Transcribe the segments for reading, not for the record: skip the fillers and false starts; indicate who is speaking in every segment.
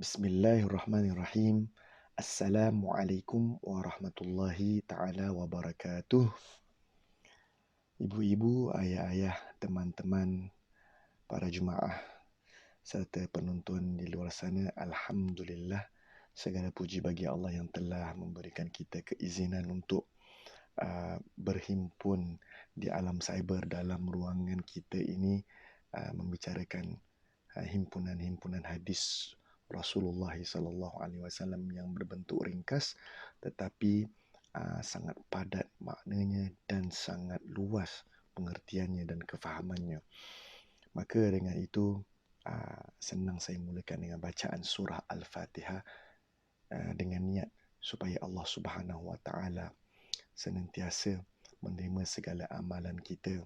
Speaker 1: Bismillahirrahmanirrahim. Assalamualaikum warahmatullahi ta'ala wabarakatuh. Ibu-ibu, ayah-ayah, teman-teman, para jemaah serta penonton di luar sana, Alhamdulillah, segala puji bagi Allah yang telah memberikan kita keizinan untuk berhimpun di alam cyber dalam ruangan kita ini, membicarakan himpunan-himpunan hadis Rasulullah SAW yang berbentuk ringkas tetapi sangat padat maknanya dan sangat luas pengertiannya dan kefahamannya. Maka dengan itu senang saya mulakan dengan bacaan surah Al-Fatihah dengan niat supaya Allah Subhanahu Wa Taala senantiasa menerima segala amalan kita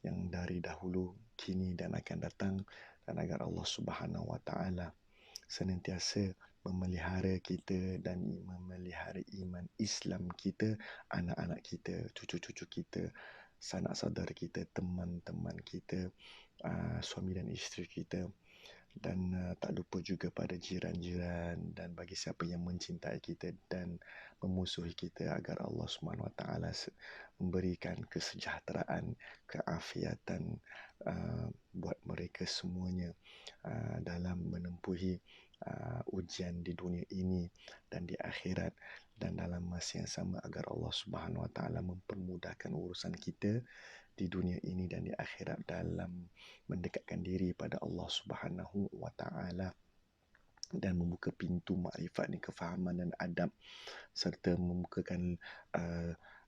Speaker 1: yang dari dahulu, kini dan akan datang, dan agar Allah Subhanahu Wa Taala senantiasa memelihara kita dan memelihara iman Islam kita, anak-anak kita, cucu-cucu kita, sanak saudara kita, teman-teman kita, suami dan isteri kita, dan tak lupa juga pada jiran-jiran dan bagi siapa yang mencintai kita dan memusuhi kita, agar Allah Subhanahu Wa Taala memberikan kesejahteraan, keafiatan buat mereka semuanya dalam menempuhi ujian di dunia ini dan di akhirat, dan dalam masa yang sama agar Allah Subhanahu Wa Taala mempermudahkan urusan kita di dunia ini dan di akhirat dalam mendekatkan diri pada Allah Subhanahu Wa Taala dan membuka pintu makrifat dan kefahaman dan adab, serta membukakan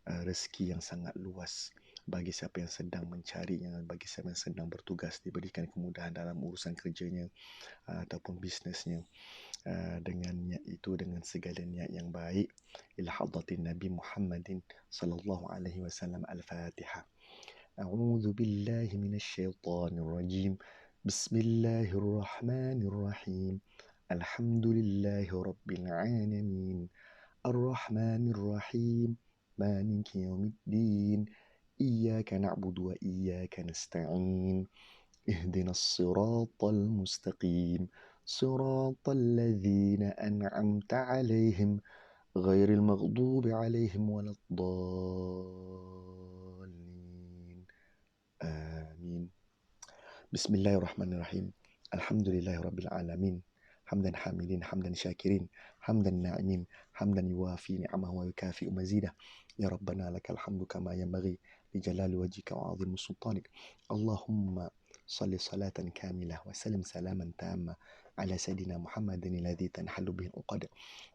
Speaker 1: rezeki yang sangat luas bagi siapa yang sedang mencarinya, bagi siapa yang sedang bertugas, diberikan kemudahan dalam urusan kerjanya ataupun bisnesnya. Dengan niat itu, dengan segala niat yang baik, ila hadratin Nabi Muhammadin sallallahu alaihi wasallam. Al-Fatihah. A'udzu billahi minasy syaithanir rajim. Bismillahirrahmanirrahim. Alhamdulillahi rabbil alamin. Ar-Rahmanir Rahim. Maliki yaumiddin. Iyyaka na'budu wa iyyaka nasta'in. اهدنا الصراط المستقيم صراط الذين أنعمت عليهم غير المغضوب عليهم ولا الضالين آمين. بسم الله الرحمن الرحيم. الحمد لله رب العالمين. حمدا حامدين، حمدا شاكرين، حمدا ناعمين، حمدا يوافي نعمه ويكافئ مزيده. يا ربنا لك الحمد كما ينبغي لجلال وجهك وعظيم سلطانك. اللهم صل صلاة كاملة وسلم سلاما تاما على سيدنا محمد الذي تنحل به العقد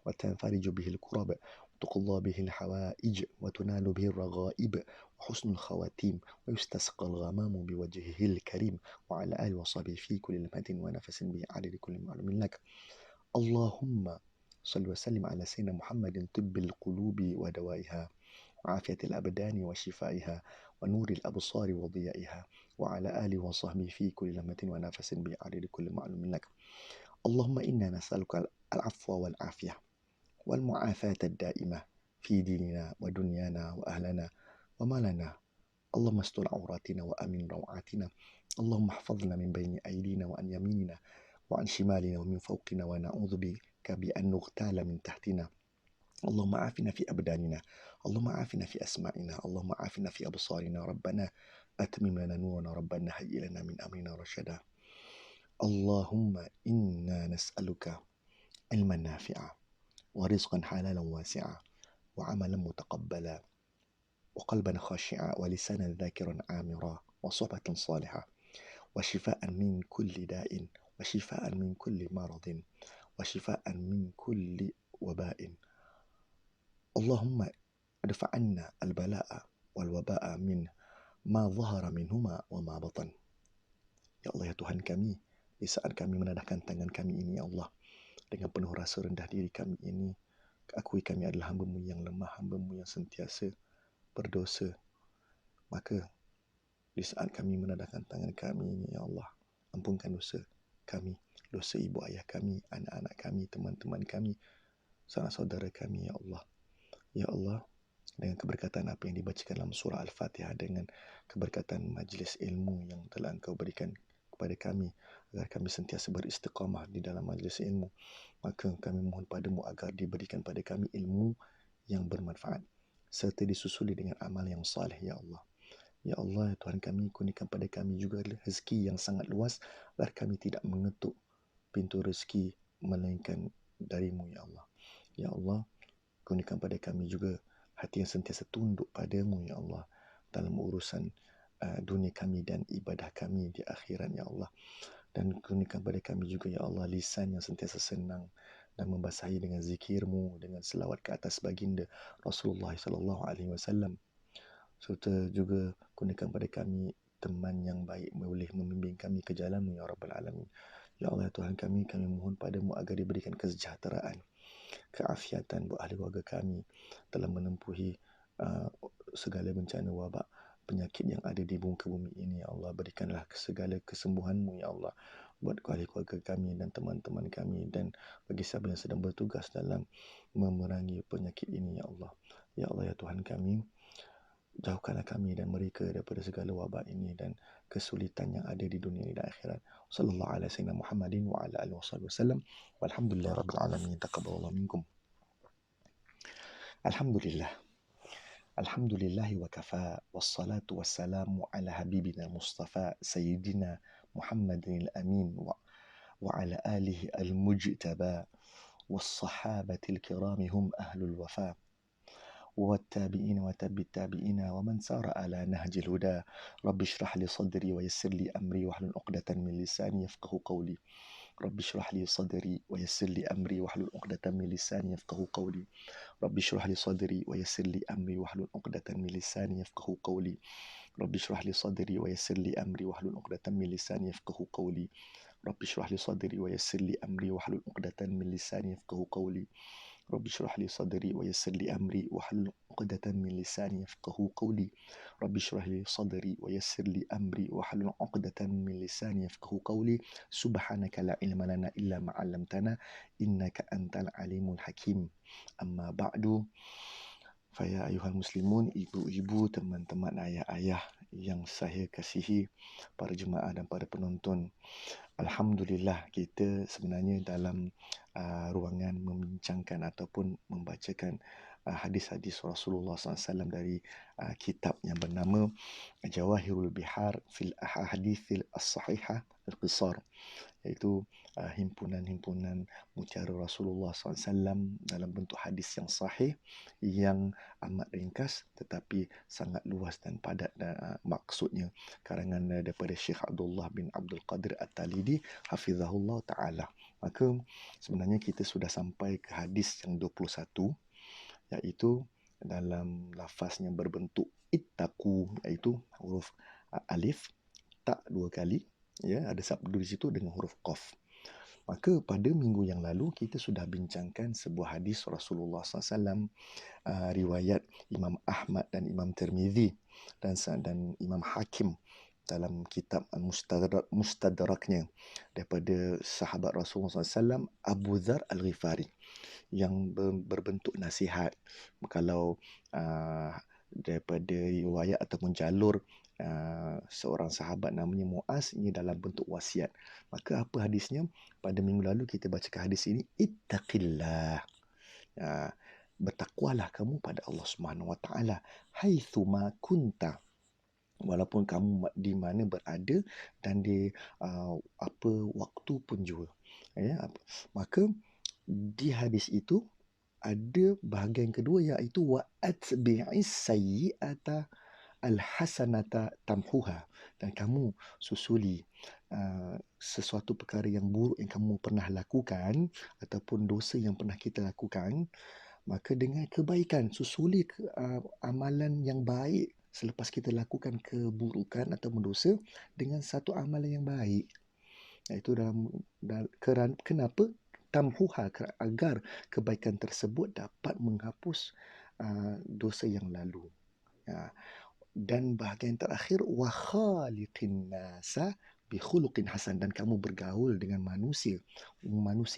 Speaker 1: وتنفرج به الكرب وتقضى به الحوائج وتنال به الرغائب وحسن الخواتيم ويستسقى الغمام بوجهه الكريم وعلى آله وصحبه في كل لمحة ونفس به عدد كل معلوم لك. اللهم صل وسلم على سيدنا محمد طب القلوب ودوائها وعافية الأبدان وشفائها ونور الأبصار وضيائها وعلى آله وصحبه في كل لمحة ونفس به عدد كل معلوم لك. اللهم إنا نسألك العفو والعافية والمعافاة الدائمة في ديننا ودنيانا وأهلنا ومالنا. اللهم استر عوراتنا وأمن روعاتنا. اللهم احفظنا من بين أيدينا وعن يميننا وعن شمالنا ومن فوقنا، ونعوذ بك بأن نغتال من تحتنا. اللهم عافنا في أبداننا، اللهم عافنا في أسماعنا، اللهم عافنا في أبصارنا. ربنا أتمم لنا نورنا، ربنا هيئ لنا من أمرنا رشدا. اللهم إنا نسألك علما نافعا ورزقا حلالا واسعا وعملا متقبلا وقلبا خاشعا ولسانا ذاكرا عامرا وصحبة صالحة وشفاء من كل داء وشفاء من كل مرض وشفاء من كل وباء. اللهم ادفع عنا البلاء والوباء من ما ظهر منهما وما بطن. Ya Allah, ya Tuhan kami, di saat kami menadahkan tangan kami ini, ya Allah, dengan penuh rasa rendah diri kami ini, akui kami adalah hamba-Mu yang lemah, hamba-Mu yang sentiasa berdosa. Maka di saat kami menadahkan tangan kami ini, ya Allah, ampunkan dosa kami, dosa ibu ayah kami, anak-anak kami, teman-teman kami, sanak saudara kami, ya Allah. Ya Allah, dengan keberkatan apa yang dibacakan dalam surah Al-Fatihah, dengan keberkatan majlis ilmu yang telah Engkau berikan kepada kami, agar kami sentiasa beristiqamah di dalam majlis ilmu. Maka kami mohon padamu agar diberikan pada kami ilmu yang bermanfaat serta disusuli dengan amal yang saleh, ya Allah. Ya Allah, ya Tuhan kami, kurniakan pada kami juga rezeki yang sangat luas agar kami tidak mengetuk pintu rezeki melainkan darimu, ya Allah. Ya Allah, kurniakan pada kami juga hati yang sentiasa tunduk padamu, ya Allah, dalam urusan dunia kami dan ibadah kami di akhirat, ya Allah. Dan kurniakan pada kami juga, ya Allah, lisan yang sentiasa senang dan membasahi dengan zikirmu, dengan selawat ke atas baginda Rasulullah SAW. Serta juga kurniakan pada kami teman yang baik boleh membimbing kami ke jalan-Mu, ya Rabbal Alamin. Ya Allah, ya Tuhan kami mohon padamu agar diberikan kesejahteraan, keafiatan buat ahli keluarga kami dalam menempuhi segala bencana wabak penyakit yang ada di muka bumi ini, ya Allah. Berikanlah segala kesembuhan-Mu, ya Allah, buat ahli keluarga kami dan teman-teman kami, dan bagi siapa yang sedang bertugas dalam memerangi penyakit ini, ya Allah. Ya Allah, ya Tuhan kami, jauhkanlah kami dan mereka daripada segala wabak ini dan kesulitan yang ada di dunia ini dan akhirat. Sallallahu ala sayyidina Muhammadin wa ala alihi wasallam. Walhamdulillah rabbil alamin. Taqabbalallahu minkum. Alhamdulillah. Alhamdulillah wa kafa. Wassalatu wassalamu ala habibina Mustafa Sayyidina Muhammadin al-Amin wa ala alihi al-mujtaba. والصحابة الكرام هم أهل الوفاء والتابعين وتابع التابعين ومن سار على نهج الهدى. رب اشرح لي صدري ويسر لي أمري واحلل عقدة من لساني يفقه قولي. رب اشرح لي صدري ويسر لي أمري واحلل عقدة من لساني يفقه قولي. رب اشرح لي صدري ويسر لي أمري واحلل عقدة من لساني يفقه قولي. رب اشرح لي صدري ويسر لي أمري واحلل عقدة من لساني يفقه قولي. رب اشرح لي صدري ويسر لي أمري واحلل عقدة من لساني يفقه قولي. رب اشرح لي صدري ويسر لي أمري واحلل عقدة من لساني يفقه قولي. رب اشرح لي صدري ويسر لي أمري واحلل عقدة من لساني يفقه قولي. سبحانك لا علم لنا إلا ما علمتنا إنك أنت العليم الحكيم. أما بعد, Faya ayuhal muslimun, ibu-ibu, teman-teman, ayah-ayah yang saya kasihi, para jemaah dan para penonton. Alhamdulillah, kita sebenarnya dalam ruangan membincangkan ataupun membacakan hadis-hadis Rasulullah SAW dari kitab yang bernama Jawahirul Bihar fil Ahadithil As-Sahihah Al-Qisar, iaitu himpunan-himpunan mutiara Rasulullah SAW dalam bentuk hadis yang sahih, yang amat ringkas tetapi sangat luas dan padat maksudnya. Karangan daripada Syekh Abdullah bin Abdul Qadir At-Talidi hafizahullah ta'ala. Maka sebenarnya kita sudah sampai ke hadis yang 21, iaitu dalam lafaznya berbentuk ittaqu, iaitu huruf alif, tak dua kali, ya, ada sabdu di situ dengan huruf qaf. Maka pada minggu yang lalu kita sudah bincangkan sebuah hadis Rasulullah SAW, riwayat Imam Ahmad dan Imam Tirmizi dan Imam Hakim dalam kitab Mustadraknya, daripada sahabat Rasulullah SAW Abu Dzar Al-Ghifari, yang berbentuk nasihat. Kalau daripada riwayat ataupun jalur seorang sahabat namanya Muaz, ini dalam bentuk wasiat. Maka apa hadisnya? Pada minggu lalu kita bacakan hadis ini, ittaqillah, bertakwalah kamu pada Allah Subhanahu Wa Taala, haitsuma kunta, walaupun kamu di mana berada dan di apa waktu pun juga. Maka di hadis itu ada bahagian kedua, iaitu wa atbi'is sayyi'ata al-hasanata tamhuha, dan kamu susuli sesuatu perkara yang buruk yang kamu pernah lakukan ataupun dosa yang pernah kita lakukan, maka dengan kebaikan, susuli amalan yang baik selepas kita lakukan keburukan atau dosa dengan satu amalan yang baik. Iaitu kenapa? Tamhuha, agar kebaikan tersebut dapat menghapus dosa yang lalu. Dan bahagian terakhir, wa khaliqin nasa bi khuluqin hasan, dan kamu bergaul dengan manusia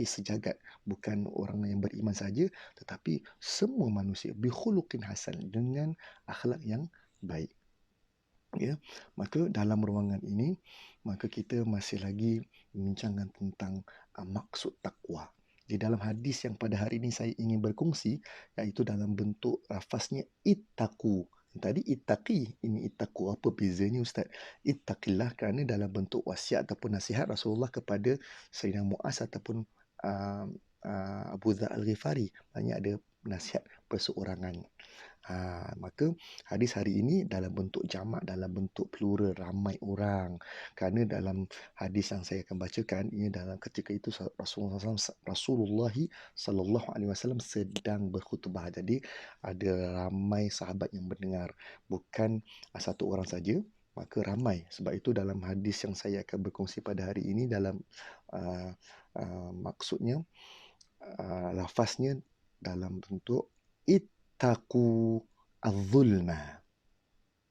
Speaker 1: sejagat, bukan orang yang beriman saja tetapi semua manusia, bi khuluqin hasan, dengan akhlak yang baik. Ya, maka dalam ruangan ini, maka kita masih lagi membincangkan tentang maksud takwa. Di dalam hadis yang pada hari ini saya ingin berkongsi, iaitu dalam bentuk lafaznya ittaqu. Tadi ittaqi, ini ittaqu. Apa bezanya Ustaz? Ittaqillah kerana dalam bentuk wasiat ataupun nasihat Rasulullah kepada Sayyidina Muaz ataupun Abu Dzar Al-Ghifari. Banyak ada nasihat perseorangan. Maka hadis hari ini dalam bentuk jamak, dalam bentuk plural, ramai orang. Kerana dalam hadis yang saya akan bacakan, ini dalam ketika itu Rasulullah SAW sedang berkhutbah. Jadi ada ramai sahabat yang mendengar, bukan satu orang saja. Maka ramai. Sebab itu dalam hadis yang saya akan berkongsi pada hari ini, dalam maksudnya, lafaznya dalam bentuk ittaqu az-zulma.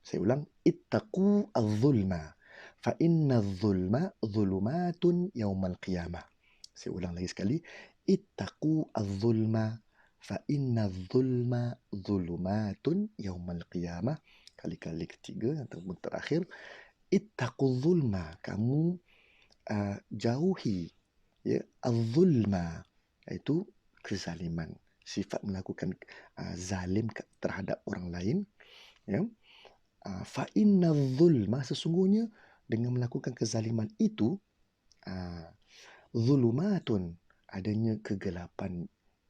Speaker 1: Saya ulang, ittaqu az-zulma. Fa inna az-zulma zulumatun yaumal qiyamah. Saya ulang lagi sekali, ittaqu az-zulma. Fa inna az-zulma zulumatun yaumal qiyamah. Kali-kali ketiga ataupun terakhir, ittaqu az-zulma. Kamu jauhi az-zulma, iaitu kezaliman, sifat melakukan zalim terhadap orang lain. Fa inna zulma, sesungguhnya dengan melakukan kezaliman itu, zulumatun, adanya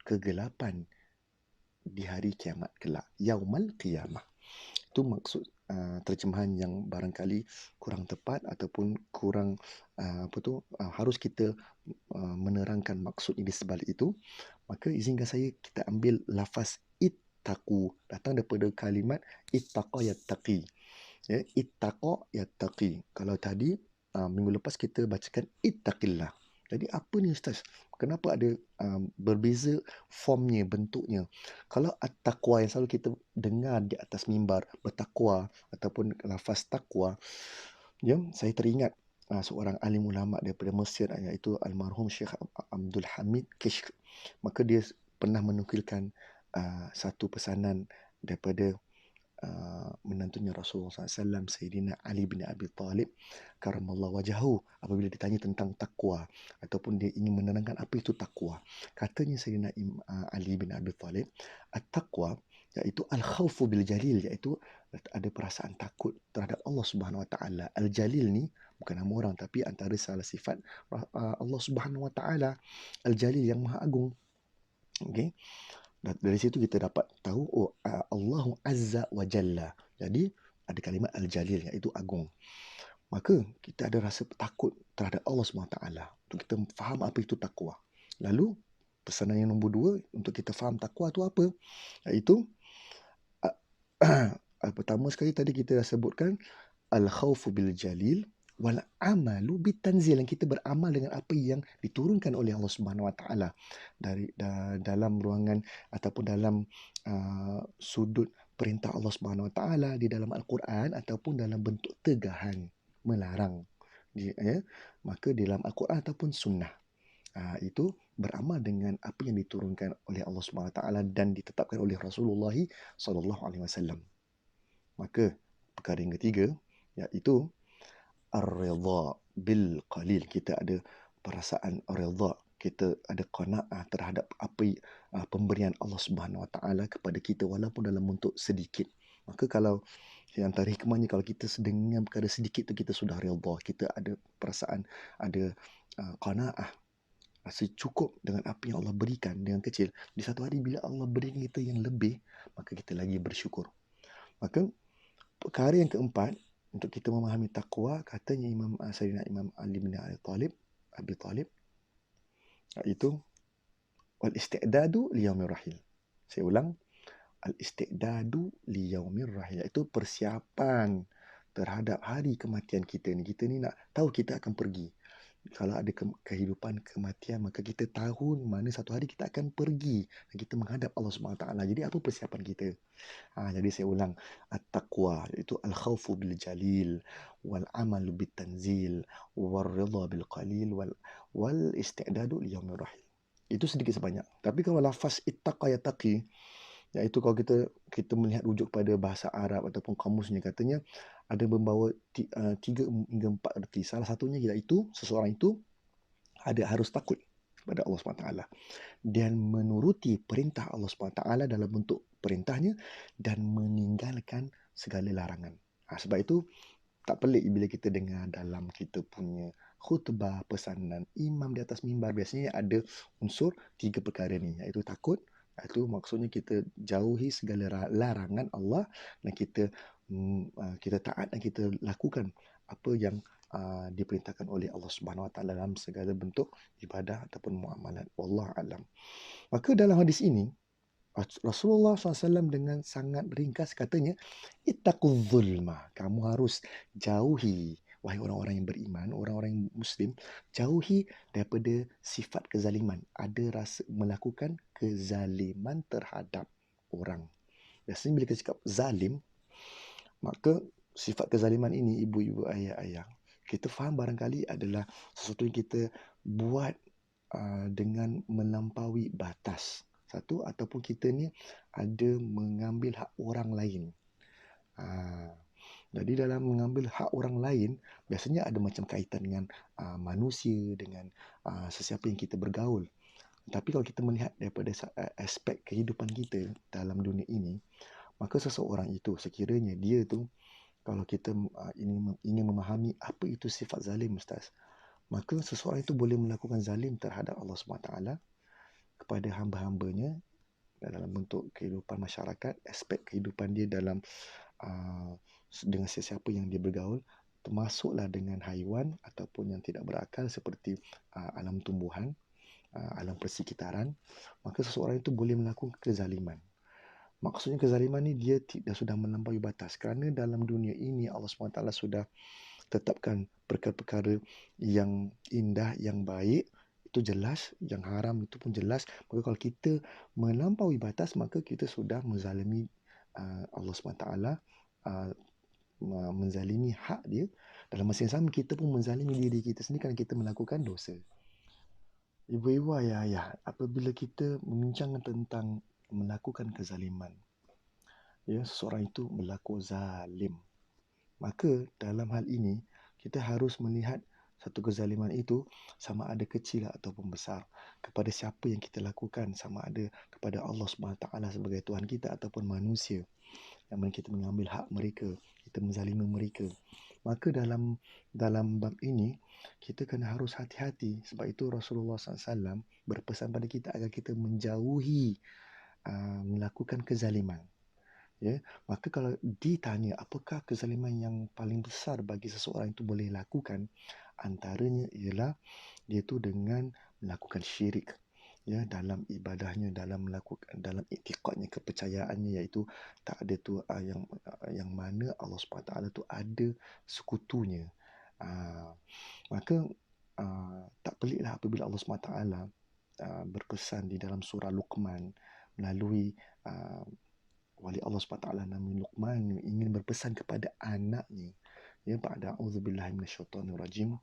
Speaker 1: kegelapan di hari kiamat kelak, yaumal qiyamah. Itu maksud terjemahan yang barangkali kurang tepat ataupun kurang harus kita menerangkan maksud di sebalik itu. Maka izinkan saya kita ambil lafaz ittaqu, datang daripada kalimat ittaqa yattaqi. Ittaqa yattaqi. Kalau tadi minggu lepas kita bacakan ittaqillah. Jadi apa ni Ustaz? Kenapa ada berbeza formnya, bentuknya? Kalau at-taqwa yang selalu kita dengar di atas mimbar, bertakwa ataupun lafaz takwa, saya teringat seorang alim ulama daripada Mesir, iaitu almarhum Syekh Abdul Hamid Kishk. Maka dia pernah menukilkan satu pesanan daripada menantunya Rasulullah SAW, Sayyidina Ali bin Abi Talib karamallahu wajahu, apabila ditanya tentang takwa ataupun dia ingin menerangkan apa itu takwa. Katanya Sayyidina Ali bin Abi Talib, at-taqwa iaitu al-khawfu bil jalil, iaitu ada perasaan takut terhadap Allah Subhanahu Wa Taala. Al-Jalil ni bukan nama orang, tapi antara salah sifat Allah Subhanahu Wa Taala. Al-Jalil, yang Maha Agung. Okey. Dari situ kita dapat tahu Allahu Azza wa Jalla. Jadi ada kalimat Al-Jalil, iaitu agung. Maka kita ada rasa takut terhadap Allah SWT untuk kita faham apa itu takwa. Lalu pesanan yang nombor 2 untuk kita faham takwa itu apa? Iaitu pertama sekali tadi kita dah sebutkan al-khawfu bil jalil wal amalu bitanzil, yang kita beramal dengan apa yang diturunkan oleh Allah Subhanahu Wa Taala dari dalam ruangan ataupun dalam sudut perintah Allah Subhanahu Wa Taala di dalam Al-Quran ataupun dalam bentuk tegahan melarang, maka dalam Al-Quran ataupun sunnah, itu beramal dengan apa yang diturunkan oleh Allah Subhanahu Wa Taala dan ditetapkan oleh Rasulullah sallallahu alaihi wasallam. Maka perkara yang ketiga iaitu ar-ridha bil qalil. Kita ada perasaan ridha, kita ada qanaah terhadap apa pemberian Allah Subhanahu Wa Taala kepada kita walaupun dalam bentuk sedikit. Maka kalau yang antara hikmahnya, kalau kita dengan perkara sedikit tu kita sudah ridha, kita ada perasaan, ada qanaah, rasa cukup dengan apa yang Allah berikan dengan kecil. Di satu hari bila Allah beri kita yang lebih, maka kita lagi bersyukur. Maka perkara yang keempat untuk kita memahami takwa, katanya Sayyidina Imam Ali bin Abi Talib, iaitu wal isti'dadu li yaumir rahil. Saya ulang, al isti'dadu li yaumir rahil, iaitu persiapan terhadap hari kematian kita ni. Kita ni nak tahu kita akan pergi. Kalau ada kehidupan, kematian, maka kita tahu mana satu hari kita akan pergi dan kita menghadap Allah SWT. Jadi apa persiapan kita? Jadi saya ulang, at-taqwa iaitu al-khawfu bil jalil wal amalu bit tanzil wal ridha bil qalil wal isti'dadu li yaumir rahil. Itu sedikit sebanyak. Tapi kalau lafaz ittaqa yattaqi, Iaitu kalau kita melihat rujuk pada bahasa Arab ataupun kamusnya, katanya ada membawa 3 hingga 4 erti. Salah satunya iaitu seseorang itu harus takut kepada Allah SWT dan menuruti perintah Allah SWT dalam bentuk perintahnya dan meninggalkan segala larangan. Sebab itu tak pelik bila kita dengar dalam kita punya khutbah, pesanan imam di atas mimbar, biasanya ada unsur 3 perkara ni, iaitu takut. Itu maksudnya kita jauhi segala larangan Allah dan kita taat dan kita lakukan apa yang diperintahkan oleh Allah Subhanahu Wa Taala dalam segala bentuk ibadah ataupun muamalat. Wallah alam. Maka dalam hadis ini Rasulullah SAW dengan sangat ringkas katanya, ittaquz zulma. Kamu harus jauhi, wahai orang-orang yang beriman, orang-orang yang muslim, jauhi daripada sifat kezaliman. Ada rasa melakukan kezaliman terhadap orang. Biasanya bila kita cakap zalim, maka sifat kezaliman ini, ibu-ibu, ayah-ayah, kita faham barangkali adalah sesuatu yang kita buat dengan melampaui batas. Satu, ataupun kita ni ada mengambil hak orang lain. Jadi dalam mengambil hak orang lain, biasanya ada macam kaitan dengan manusia, dengan sesiapa yang kita bergaul. Tapi kalau kita melihat daripada aspek kehidupan kita dalam dunia ini, maka seseorang itu, sekiranya dia tu, kalau kita ingin memahami apa itu sifat zalim, Ustaz, maka seseorang itu boleh melakukan zalim terhadap Allah SWT kepada hamba-hambanya dalam bentuk kehidupan masyarakat, aspek kehidupan dia dalam dengan sesiapa yang dia bergaul, termasuklah dengan haiwan ataupun yang tidak berakal seperti alam tumbuhan, alam persekitaran, maka seseorang itu boleh melakukan kezaliman. Maksudnya kezaliman ni dia sudah melampaui batas, kerana dalam dunia ini Allah SWT sudah tetapkan perkara-perkara yang indah, yang baik, itu jelas, yang haram itu pun jelas. Maka kalau kita melampaui batas, maka kita sudah menzalimi Allah SWT, menzalimi hak dia. Dalam masa yang sama, kita pun menzalimi diri kita sendiri kerana kita melakukan dosa. Ibu-ibu, ayah-ayah, apabila kita membincangkan tentang melakukan kezaliman, seseorang itu berlaku zalim, maka dalam hal ini kita harus melihat satu kezaliman itu sama ada kecil ataupun besar, kepada siapa yang kita lakukan, sama ada kepada Allah SWT sebagai Tuhan kita ataupun manusia yang mana kita mengambil hak mereka, kita menzalimi mereka. Maka dalam bab ini kita kena harus hati-hati. Sebab itu Rasulullah SAW berpesan pada kita agar kita menjauhi melakukan kezaliman. Maka kalau ditanya apakah kezaliman yang paling besar bagi seseorang itu boleh lakukan, antaranya ialah dia tu dengan melakukan syirik, dalam ibadahnya, dalam iktikadnya, kepercayaannya, iaitu tak ada tu yang mana Allah SWT tu ada sekutunya. Maka tak peliklah apabila Allah SWT berpesan di dalam surah Luqman melalui wali Allah SWT namanya Luqman, ingin berpesan kepada anaknya, pada a'udzubillahi minasyaitonirrajim.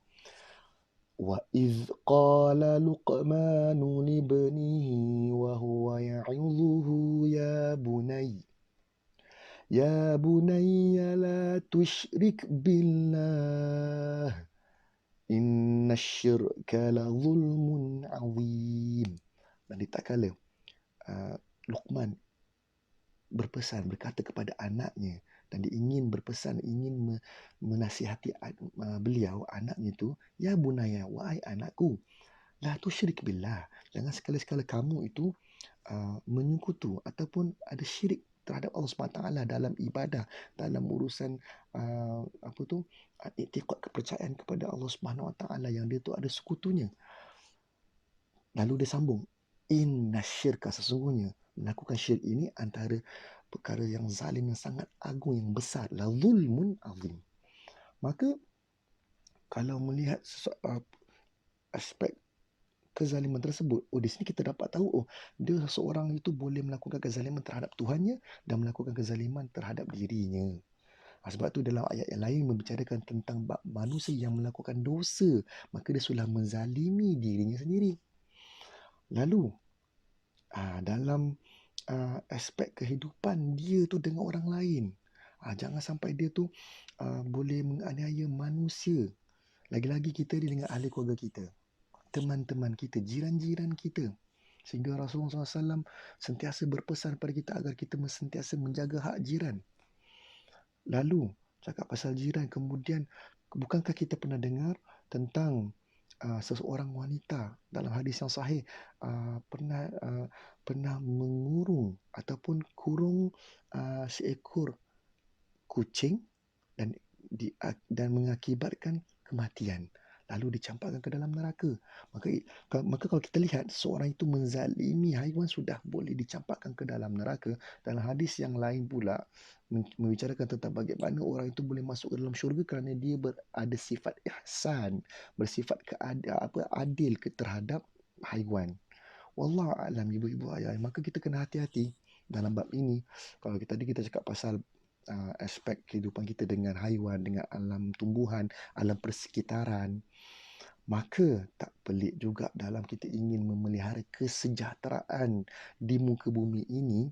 Speaker 1: Wa idh qala Luqmanu libnihi wa huwa ya'idhuhu ya bunayya la tusyrik billah inna syirka la zulmun azim. Dan tak kala Luqman berkata kepada anaknya, dan dia ingin berpesan, ingin menasihati beliau, anaknya itu, ya bunaya, wahai anakku, la tusyrik billah, jangan sekali-sekala kamu itu menyekutu ataupun ada syirik terhadap Allah SWT dalam ibadah, dalam urusan iktikad, kepercayaan kepada Allah SWT yang dia tu ada sekutunya. Lalu dia sambung, inna syirka, sesungguhnya melakukan syirik ini antara perkara yang zalim, yang sangat agung, yang besar, la zulmun azim. Maka kalau melihat aspek kezaliman tersebut, di sini kita dapat tahu, dia seorang itu boleh melakukan kezaliman terhadap Tuhannya dan melakukan kezaliman terhadap dirinya. Sebab tu dalam ayat yang lain membicarakan tentang manusia yang melakukan dosa, maka dia sudah menzalimi dirinya sendiri. Lalu dalam aspek kehidupan dia tu dengan orang lain. Jangan sampai dia tu boleh menganiaya manusia. Lagi-lagi kita ni dengan ahli keluarga kita, teman-teman kita, jiran-jiran kita. Sehingga Rasulullah SAW sentiasa berpesan kepada kita agar kita sentiasa menjaga hak jiran. Lalu, cakap pasal jiran, kemudian bukankah kita pernah dengar tentang seseorang wanita dalam hadis yang sahih pernah mengurung ataupun kurung seekor kucing dan mengakibatkan kematian, lalu dicampakkan ke dalam neraka. Maka kalau kita lihat seorang itu menzalimi haiwan sudah boleh dicampakkan ke dalam neraka. Dalam hadis yang lain pula membicarakan tentang bagaimana orang itu boleh masuk ke dalam syurga kerana dia ada sifat ihsan, bersifat adil terhadap haiwan. Wallahu a'lam, ibu-ibu ayah. Maka kita kena hati-hati dalam bab ini. Kalau tadi kita cakap pasal aspek kehidupan kita dengan haiwan, dengan alam tumbuhan, alam persekitaran, maka tak pelik juga dalam kita ingin memelihara kesejahteraan di muka bumi ini.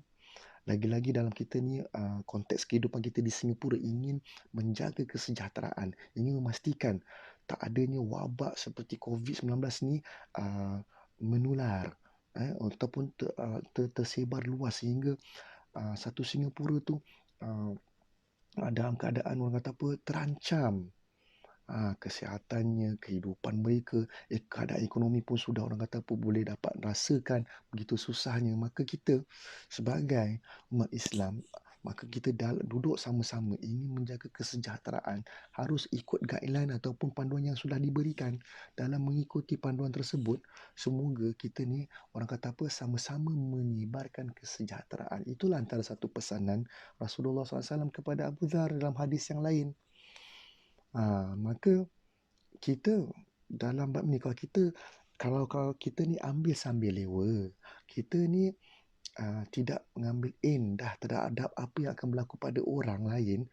Speaker 1: Lagi-lagi dalam kita ni konteks kehidupan kita di Singapura ingin menjaga kesejahteraan, ingin memastikan tak adanya wabak seperti COVID-19 ni menular ataupun tersebar luas sehingga satu Singapura tu dalam keadaan orang kata apa, terancam kesihatannya, kehidupan mereka, keadaan ekonomi pun sudah orang kata apa boleh dapat rasakan begitu susahnya. Maka kita sebagai umat Islam, maka kita duduk sama-sama ingin menjaga kesejahteraan, harus ikut guideline ataupun panduan yang sudah diberikan. Dalam mengikuti panduan tersebut, semoga kita ni orang kata apa sama-sama menyebarkan kesejahteraan. Itulah antara satu pesanan Rasulullah SAW kepada Abu Dhar dalam hadis yang lain. Maka kita dalam bab ni kalau kita ni ambil sambil lewa, kita ni tidak mengambil dah terhadap apa yang akan berlaku pada orang lain,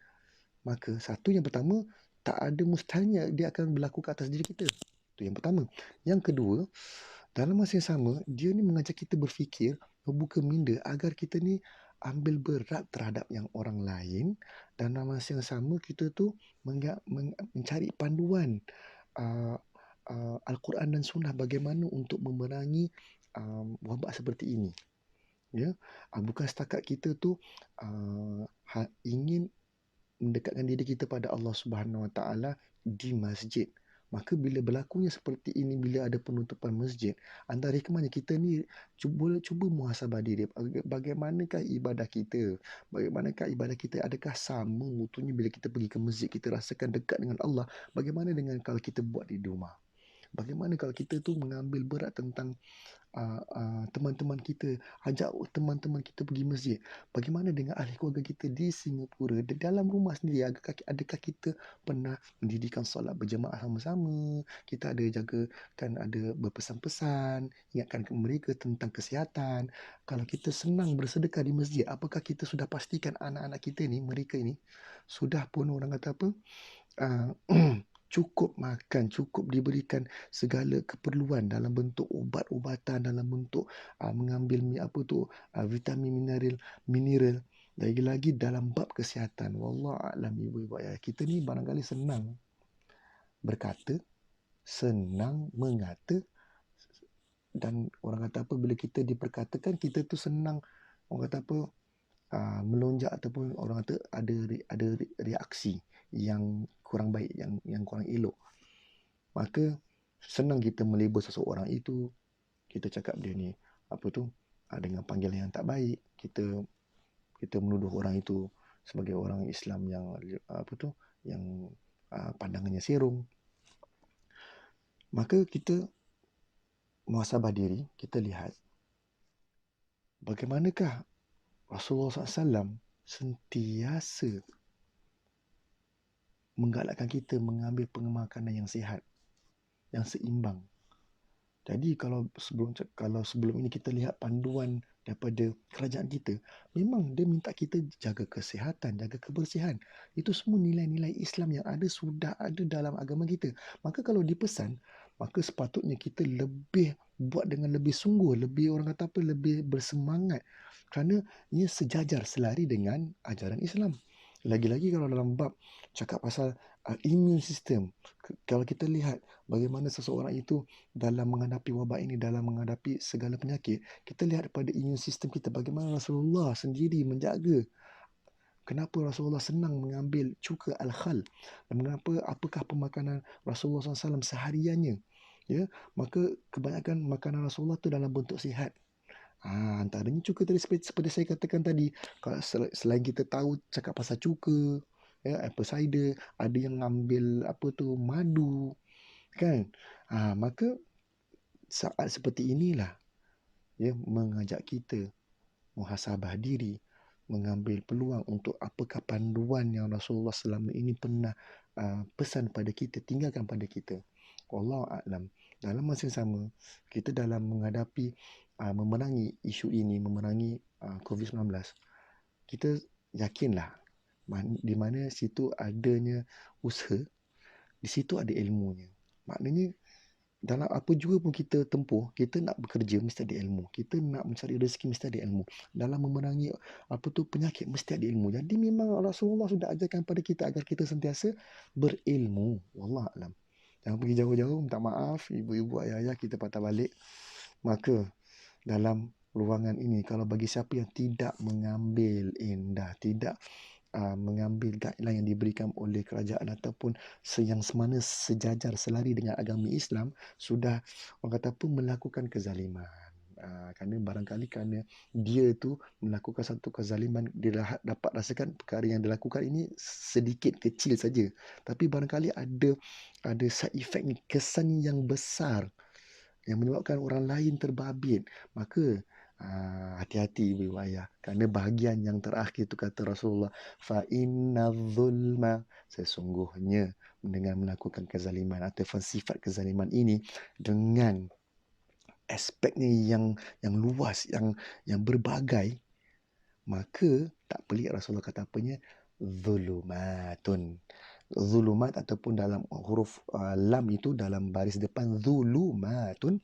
Speaker 1: maka satu yang pertama, tak ada mustahilnya dia akan berlaku ke atas diri kita. Itu yang pertama. Yang kedua, dalam masa yang sama, dia ni mengajak kita berfikir, membuka minda agar kita ni ambil berat terhadap yang orang lain, dan dalam masa yang sama kita tu mencari panduan Al-Quran dan Sunnah bagaimana untuk memerangi wabak seperti ini. Ya, bukan setakat kita tu ingin mendekatkan diri kita pada Allah Subhanahu Wa Taala di masjid. Maka bila berlakunya seperti ini, bila ada penutupan masjid, antara hikmahnya kita ni cuba muhasabah diri. Bagaimanakah ibadah kita? Bagaimanakah ibadah kita? Adakah sama mutunya bila kita pergi ke masjid, kita rasakan dekat dengan Allah? Bagaimana dengan kalau kita buat di rumah? Bagaimana kalau kita tu mengambil berat tentang teman-teman kita, ajak teman-teman kita pergi masjid? Bagaimana dengan ahli keluarga kita di Singapura, di dalam rumah sendiri? Adakah kita pernah mendirikan solat berjemaah sama-sama? Kita ada jagakan, ada berpesan-pesan, ingatkan mereka tentang kesihatan. Kalau kita senang bersedekah di masjid, apakah kita sudah pastikan anak-anak kita ni, mereka ini sudah pun orang kata apa, cukup makan, cukup diberikan segala keperluan dalam bentuk ubat-ubatan, dalam bentuk mengambil vitamin, mineral. Lagi-lagi dalam bab kesihatan. Wallahu a'lam, ibu-ibu ayah. Kita ni barangkali senang berkata, senang mengata, dan orang kata apa, bila kita diperkatakan, kita tu senang orang kata apa, melonjak ataupun orang kata ada reaksi yang kurang baik, yang kurang elok. Maka senang kita melabel seseorang itu, kita cakap dia ni dengan panggilan yang tak baik, kita menuduh orang itu sebagai orang Islam yang yang pandangannya serong. Maka kita muhasabah diri, kita lihat bagaimanakah Rasulullah SAW sentiasa menggalakkan kita mengambil pemakanan yang sihat, yang seimbang. Jadi kalau sebelum ini kita lihat panduan daripada kerajaan kita, memang dia minta kita jaga kesihatan, jaga kebersihan. Itu semua nilai-nilai Islam yang sudah ada dalam agama kita. Maka kalau dipesan, maka sepatutnya kita lebih buat dengan lebih sungguh, lebih orang kata apa, lebih bersemangat kerana ia sejajar selari dengan ajaran Islam. Lagi-lagi kalau dalam bab cakap pasal immune system, kalau kita lihat bagaimana seseorang itu dalam menghadapi wabak ini, dalam menghadapi segala penyakit, kita lihat pada immune system kita, bagaimana Rasulullah sendiri menjaga. Kenapa Rasulullah senang mengambil cuka al-khal? Dan mengapa, apakah pemakanan Rasulullah SAW sehariannya? Ya, maka kebanyakan makanan Rasulullah tu dalam bentuk sihat. Antaranya cuka tadi, seperti saya katakan tadi, kalau selain kita tahu cakap pasal cuka, ya, apple cider, ada yang ambil apa tu, madu, kan? Maka saat seperti inilah ya mengajak kita muhasabah diri, mengambil peluang untuk apakah panduan yang Rasulullah selama ini pernah pesan pada kita, tinggalkan pada kita. Wallahu a'lam. Dalam masa yang sama, kita dalam menghadapi memerangi isu ini, memerangi COVID-19, kita yakinlah di mana situ adanya usaha, di situ ada ilmunya. Maknanya dalam apa juga pun kita tempuh, kita nak bekerja mesti ada ilmu. Kita nak mencari rezeki mesti ada ilmu. Dalam memerangi apa tu penyakit mesti ada ilmu. Jadi memang Rasulullah sudah ajarkan pada kita agar kita sentiasa berilmu. Wallah alam. Jangan pergi jauh-jauh, minta maaf ibu-ibu ayah-ayah kita patah balik. Maka dalam ruangan ini, kalau bagi siapa yang tidak mengambil indah, tidak mengambil guideline yang diberikan oleh kerajaan ataupun yang semana sejajar selari dengan agama Islam, sudah orang kata apa, melakukan kezaliman. Kerana barangkali kerana dia tu melakukan satu kezaliman, dia dapat rasakan perkara yang dilakukan ini sedikit kecil saja, tapi barangkali ada side effect ni, kesan yang besar yang menyebabkan orang lain terbabit. Maka hati-hati ibu ayah, kerana bahagian yang terakhir itu kata Rasulullah, fa inna zulma, sesungguhnya dengan melakukan kezaliman ataupun sifat kezaliman ini dengan aspeknya yang luas, yang berbagai, maka tak pelik Rasulullah kata apanya, zulumatun. Zulumat ataupun dalam huruf lam itu dalam baris depan zulumatun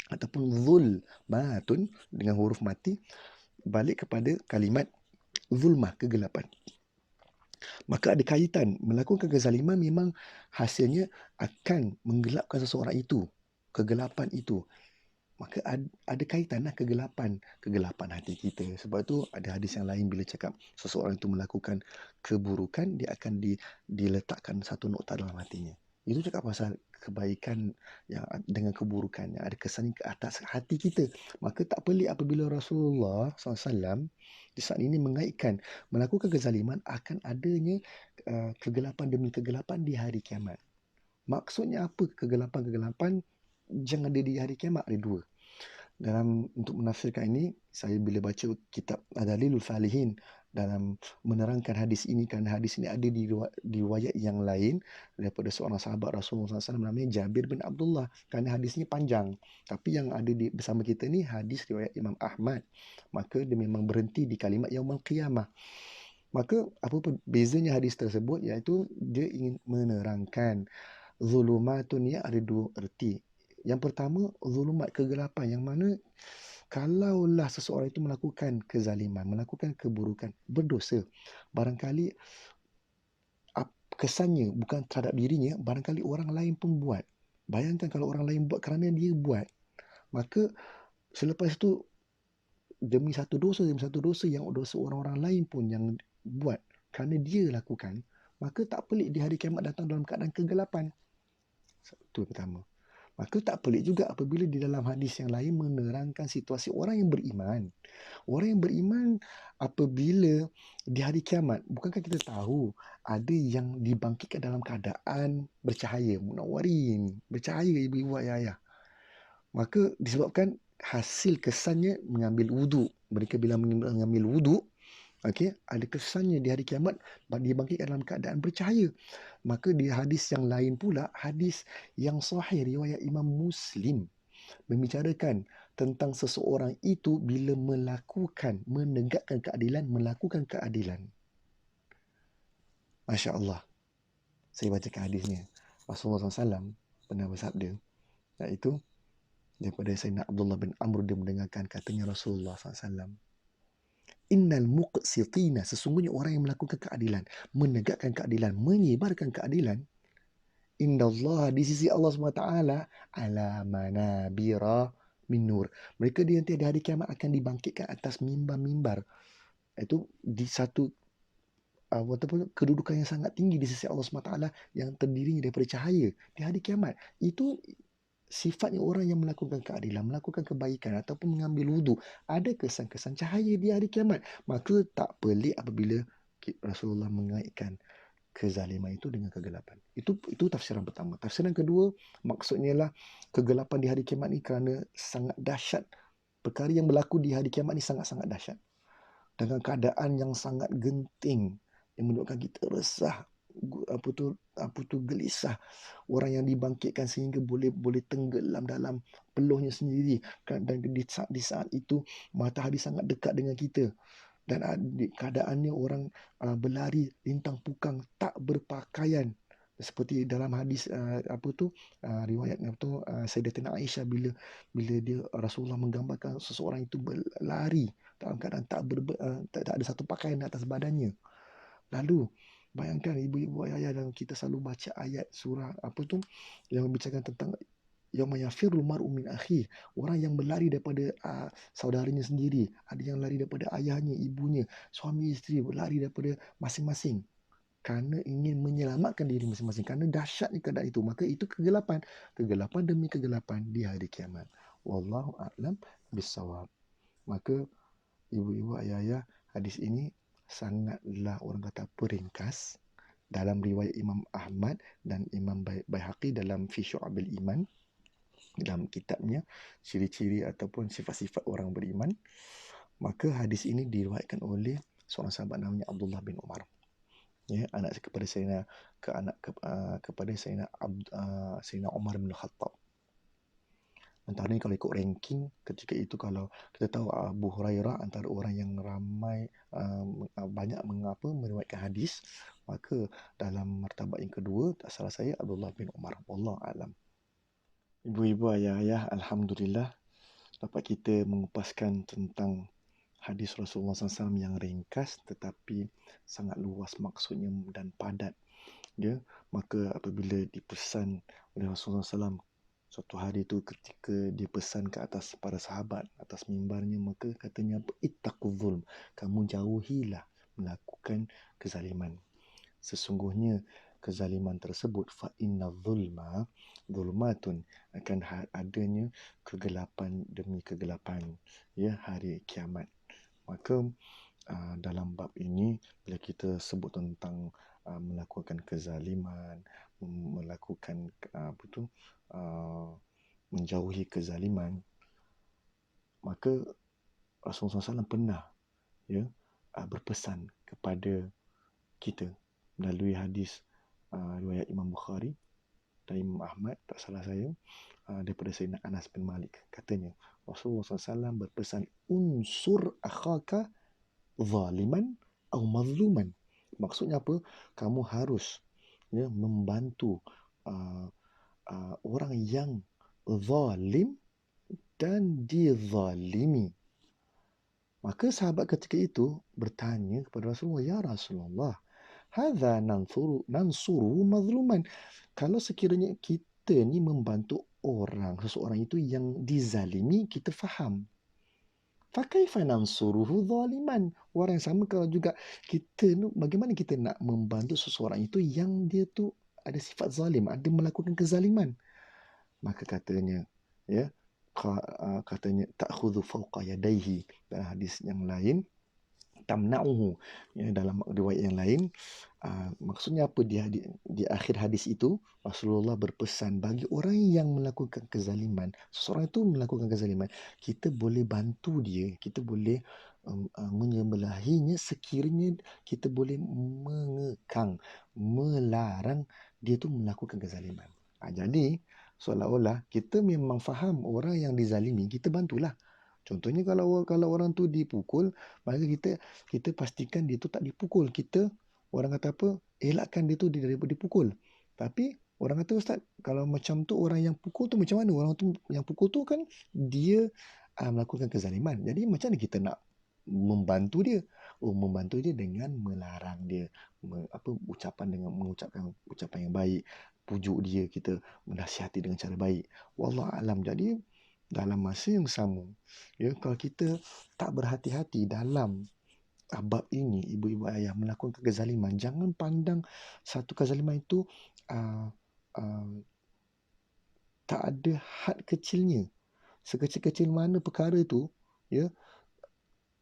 Speaker 1: ataupun zulmatun dengan huruf mati, balik kepada kalimat zulmah, kegelapan. Maka ada kaitan, melakukan kezaliman memang hasilnya akan menggelapkan seseorang itu, kegelapan itu. Maka ada kaitanlah kegelapan hati kita. Sebab tu ada hadis yang lain bila cakap seseorang itu melakukan keburukan, dia akan diletakkan satu nokta dalam hatinya. Itu cakap pasal kebaikan yang dengan keburukan yang ada kesannya ke atas hati kita. Maka tak pelik apabila Rasulullah SAW di saat ini mengaitkan melakukan kezaliman akan adanya kegelapan demi kegelapan di hari kiamat. Maksudnya apa kegelapan-kegelapan yang ada di hari kiamat? Ada dua. Untuk menafsirkan ini, saya bila baca kitab Dalilul Falihin dalam menerangkan hadis ini, kerana hadis ini ada di riwayat yang lain daripada seorang sahabat Rasulullah SAW namanya Jabir bin Abdullah, kerana hadis ini panjang. Tapi yang ada bersama kita ni hadis riwayat Imam Ahmad. Maka dia memang berhenti di kalimat Yaumul Qiyamah. Maka apa pun bezanya hadis tersebut, iaitu dia ingin menerangkan zulumatun ni ada dua erti. Yang pertama, zulumat, kegelapan, yang mana kalaulah seseorang itu melakukan kezaliman, melakukan keburukan, berdosa, barangkali kesannya bukan terhadap dirinya, barangkali orang lain pun buat. Bayangkan kalau orang lain buat kerana dia buat, maka selepas itu demi satu dosa yang dosa orang-orang lain pun yang buat kerana dia lakukan, maka tak pelik di hari kiamat datang dalam keadaan kegelapan. Itu pertama. Maka tak pelik juga apabila di dalam hadis yang lain menerangkan situasi orang yang beriman. Orang yang beriman apabila di hari kiamat, bukankah kita tahu ada yang dibangkitkan dalam keadaan bercahaya, munawwarin, bercahaya ibu-ibu ayah-ayah. Maka disebabkan hasil kesannya mengambil wuduk. Mereka bila mengambil wuduk, ada kesannya di hari kiamat dibangkitkan dalam keadaan bercahaya. Maka di hadis yang lain pula, hadis yang sahih riwayat Imam Muslim, membicarakan tentang seseorang itu bila menegakkan keadilan, melakukan keadilan. Masya Allah. Saya bacakan hadisnya. Rasulullah SAW pernah bersabda, Iaitu daripada Sayyidina Abdullah bin Amr, dia mendengarkan katanya Rasulullah SAW, innal muqsitina, sesungguhnya orang yang melakukan keadilan, menegakkan keadilan, menyebarkan keadilan, indallah, di sisi Allah SWT, ala manabira min nur. Mereka dia nanti ada hari kiamat akan dibangkitkan atas mimbar-mimbar. Itu di satu kedudukan yang sangat tinggi di sisi Allah SWT yang terdiri daripada cahaya di hari kiamat. Itu sifatnya orang yang melakukan keadilan, melakukan kebaikan ataupun mengambil wudhu, ada kesan-kesan cahaya di hari kiamat. Maka tak pelik apabila Rasulullah mengaitkan kezaliman itu dengan kegelapan. Itu tafsiran pertama. Tafsiran kedua, maksudnya lah kegelapan di hari kiamat ni kerana sangat dahsyat. Perkara yang berlaku di hari kiamat ni sangat-sangat dahsyat. Dengan keadaan yang sangat genting, yang menunjukkan kita resah, gelisah. Orang yang dibangkitkan sehingga boleh tenggelam dalam peluhnya sendiri. Dan di saat itu matahari sangat dekat dengan kita. Dan keadaannya orang berlari lintang pukang, tak berpakaian. Seperti dalam hadis riwayat Sayyidatina Aisyah, bila dia Rasulullah menggambarkan seseorang itu berlari dalam keadaan tak ada satu pakaian atas badannya. Lalu bayangkan ibu-ibu ayah dan kita selalu baca ayat surah yang membicarakan tentang yauma yafirul mar'u min akhi, orang yang berlari daripada saudaranya sendiri, ada yang lari daripada ayahnya, ibunya, suami isteri, berlari daripada masing-masing kerana ingin menyelamatkan diri masing-masing, kerana dahsyatnya keadaan itu. Maka itu kegelapan demi kegelapan di hari kiamat. Wallahu a'lam bissawab. Maka ibu-ibu ayah-ayah, hadis ini sangatlah orang kata peringkas dalam riwayat Imam Ahmad dan Imam Baihaqi dalam Fi Syu'abil Iman, dalam kitabnya ciri-ciri ataupun sifat-sifat orang beriman. Maka hadis ini diriwayatkan oleh seorang sahabat namanya Abdullah bin Umar, ya, anak kepada Sayyidina Umar bin Khattab. Antara ni kalau ikut ranking ketika itu, kalau kita tahu Abu Hurairah antara orang yang ramai banyak meriwayatkan hadis, maka dalam martabat yang kedua tak salah saya Abdullah bin Umar. Wallahu a'lam. Ibu-ibu, ayah-ayah, alhamdulillah dapat kita mengupaskan tentang hadis Rasulullah SAW yang ringkas tetapi sangat luas maksudnya dan padat. Ya, maka apabila dipesan oleh Rasulullah SAW suatu hari itu ketika dia pesan ke atas para sahabat atas mimbarnya, maka katanya, ittaqul zulm, kamu jauhilah melakukan kezaliman. Sesungguhnya kezaliman tersebut, fa inna zulma zulmatun, akan adanya kegelapan demi kegelapan, ya, hari kiamat. Maka dalam bab ini bila kita sebut tentang melakukan kezaliman, melakukan menjauhi kezaliman, maka Rasulullah SAW pernah, ya, berpesan kepada kita melalui hadis riwayat Imam Bukhari dan Imam Ahmad, tak salah saya, daripada Sayyidina Anas bin Malik. Katanya Rasulullah SAW berpesan, unsur akhaka zaliman atau mazluman. Maksudnya apa? Kamu harus, ya, membantu orang yang zalim dan dizalimi. Maka sahabat ketika itu bertanya kepada Rasulullah, ya Rasulullah, hadza nansuru mazluman. Kalau sekiranya kita ni membantu seseorang itu yang dizalimi, kita faham. Fakaifa nansuruhu zaliman. Orang yang sama kalau juga kita, bagaimana kita nak membantu seseorang itu yang dia tu ada sifat zalim, ada melakukan kezaliman. Maka katanya, ya, katanya ta'khudhu fawqa yadayhi, dalam hadis yang lain tamna'uhu, ya, dalam riwayat yang lain. Maksudnya apa? Di akhir hadis itu Rasulullah berpesan bagi orang yang melakukan kezaliman, seseorang itu melakukan kezaliman, kita boleh bantu dia, kita boleh menyembelahinya sekiranya kita boleh mengekang, melarang dia tu melakukan kezaliman. Jadi seolah-olah kita memang faham orang yang dizalimi, kita bantulah. Contohnya kalau orang tu dipukul, maka kita pastikan dia tu tak dipukul. Kita, orang kata apa, elakkan dia tu daripada dipukul. Tapi Orang kata, "Ustaz, kalau macam tu orang yang pukul tu macam mana? Orang tu yang pukul tu kan dia melakukan kezaliman. Jadi macam mana kita nak membantu dia?" Oh, membantu dia dengan melarang dia, mengucapkan ucapan yang baik, pujuk dia, kita menasihati dengan cara baik. Wallahu alam. Jadi dalam masa yang sama, ya, kalau kita tak berhati-hati dalam bab ini, ibu-ibu ayah melakukan kezaliman, jangan pandang satu kezaliman itu ah, ah, tak ada had kecilnya. Sekecil-kecil mana perkara itu, ya,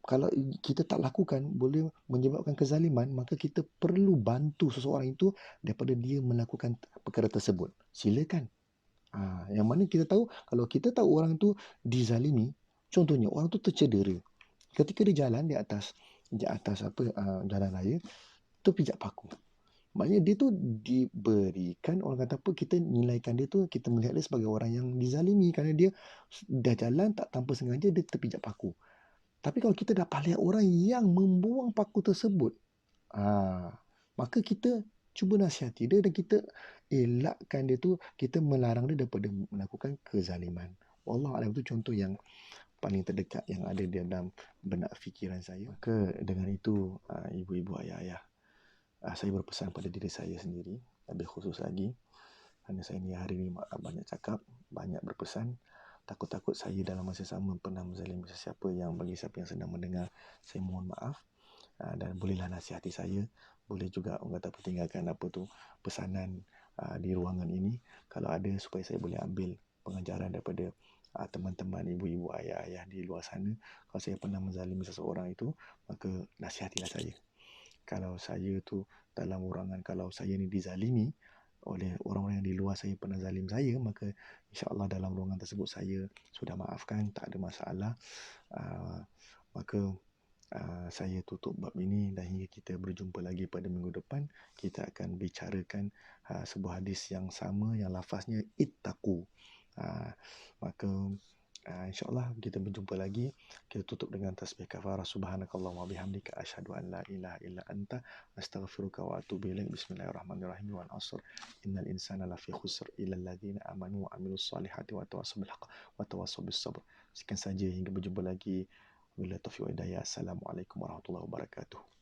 Speaker 1: kalau kita tak lakukan boleh menyebabkan kezaliman, maka kita perlu bantu seseorang itu daripada dia melakukan perkara tersebut. Silakan. Yang mana kita tahu, kalau kita tahu orang tu dizalimi, contohnya orang tu tercedera. Ketika dia jalan di atas jalan raya, terpijak paku. Maknanya dia tu diberikan, orang kata apa, kita nilaikan dia tu, kita melihat dia sebagai orang yang dizalimi kerana dia dah jalan tak tanpa sengaja dia terpijak paku. Tapi kalau kita dapat lihat orang yang membuang paku tersebut, maka kita cuba nasihati dia dan kita elakkan dia tu, kita melarang dia daripada melakukan kezaliman. Wallahualam, itu contoh yang paling terdekat yang ada di dalam benak fikiran saya. Maka dengan itu, ibu-ibu, ayah-ayah, saya berpesan pada diri saya sendiri, lebih khusus lagi, kerana saya ni hari ni banyak cakap, banyak berpesan. Takut-takut saya dalam masa sama pernah menzalimi sesiapa, yang bagi siapa yang sedang mendengar, saya mohon maaf. Dan bolehlah nasihati saya, boleh juga orang kata tinggalkan pesanan di ruangan ini kalau ada, supaya saya boleh ambil pengajaran daripada teman-teman, ibu-ibu, ayah-ayah di luar sana. Kalau saya pernah menzalimi seseorang itu, maka nasihatilah saya. Kalau saya tu dalam ruangan, kalau saya ni dizalimi oleh orang-orang yang di luar saya pernah zalim saya, maka insya-Allah dalam ruangan tersebut saya sudah maafkan, tak ada masalah. Maka saya tutup bab ini, dan hingga kita berjumpa lagi pada minggu depan, kita akan bicarakan sebuah hadis yang sama, yang lafaznya ittaqu. Maka insya-Allah kita berjumpa lagi. Kita tutup dengan tasbih kafarah. Subhanakallahumma bihamdika asyhadu an la ilaha illa anta astaghfiruka wa atubu ilaik. Bismillahirrahmanirrahim. Wal 'ashr innal insana lafi khusr illa alladziina amanu wa 'amilus solihati wa tawassaw bil haqq wa tawassaw bis sabr. Sekian saja, hingga berjumpa lagi. Wabillahi taufiq wal hidayah. Assalamualaikum warahmatullahi wabarakatuh.